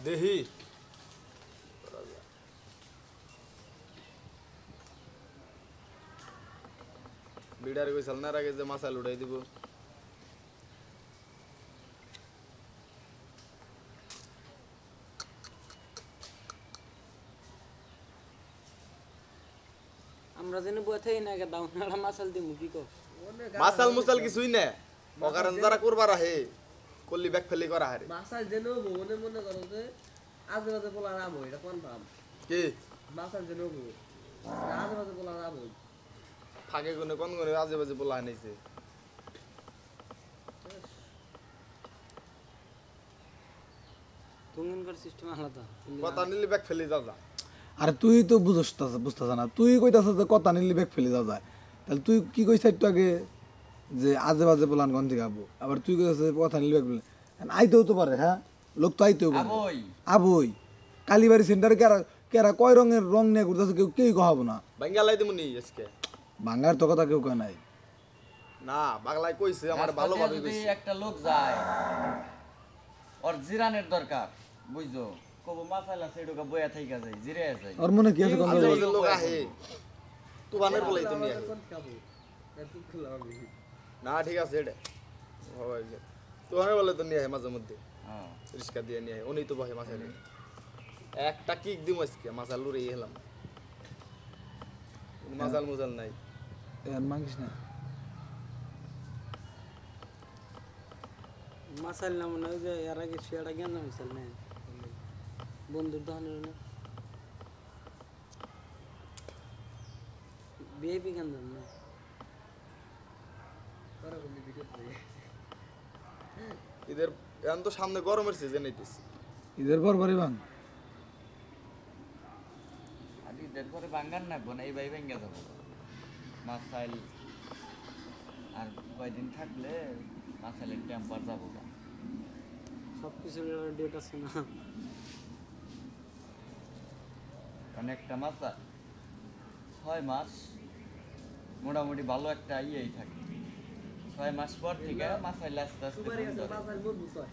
দেহি বিড়ারে কইছাল না আগে যে মাছাল উঠাই দিব আমরা জেনে বইতে না কে দাও না মাছাল দিমু কি কো মাছাল মুছাল কিছুই না অকারণ যারা করবার আহে কল্লি ব্যাক ফেলি করা হারে মাছাল জেনেও মনে মনে করো যে আজে বাজে বলা নাম হয় এটা কনফার্ম কি মাছাল জেনেও আজে বাজে বলা নাম হয় ফাঁকে কোনে কোন কোনে আজে বাজে বলা আনাইছে তুঙ্গনকার সিস্টেম আলাদা কথা নিলে ব্যাক ফেলি যা যা আরে তুই তো বুঝতেছ না তুই কইতাছ যে কথা নিলি ব্যাগ ফেলে যাওয়া যায় তাহলে তুই কি কইছ একটু আগে যে আজে বাজে বলান গন্ধি খাবো আবার তুই কইতাছ কথা নিলি ব্যাগ ফেলে আইতেও তো পারে হ্যাঁ লোক তো আইতেও পারে আবই কালীবাড়ি সেন্টারে কেরা কয় রঙের রং নিয়ে ঘুরতেছে কেউ কহাবো না বাঙ্গালাই দিমুনি আজকে বাঙ্গার তো কথা কেউ কয় নাই না বাংলায় কইছে আমার ভালোভাবে কইছে একটা লোক যায় ওর জিরানের দরকার বুঝছো কবো মাছালা সেডুকা বয়া থাইকা যায় জিরে যায় ওর মনে কি আছে কোন আজে বাজে লোক আহে তুবানের বলাই তো নিয়ে আহে খাবো এত খুলা আমি না ঠিক আছে এটা তুবানের বলে তো নিয়ে আহে মাঝে মধ্যে হ্যাঁ রিস্কা দিয়ে নিয়ে আহে উনি তো বহে মাছালে একটা কিক দিম আজকে মাছাল লুরে এলাম মাছাল মুজাল নাই আর মাংস না মাছাল নাম না ওই যে এর আগে সেটা জ্ঞান হইছিল না বন্ধুর দহনের না বেবি গান না তারা বলি ভিডিও করে এদের এখন তো সামনে গরমের সিজন আইতেছে ঈদের পর পরই বাং আদি দেখরে বাঙ্গান না বনা এই ভাই ভাঙ্গা যাব মাছাইল আর কয়দিন থাকলে মাছাইলের টেম্পার যাব সব কিছু ডেট আছে না কারণ একটা মাছ 6 মাস মোটামুটি ভালো একটা ইয়েই থাকে 6 মাস পর থেকে মাছাইল আস্তে আস্তে সুপারি আছে বন্ধ হয়। মাছাল মজবুত হয়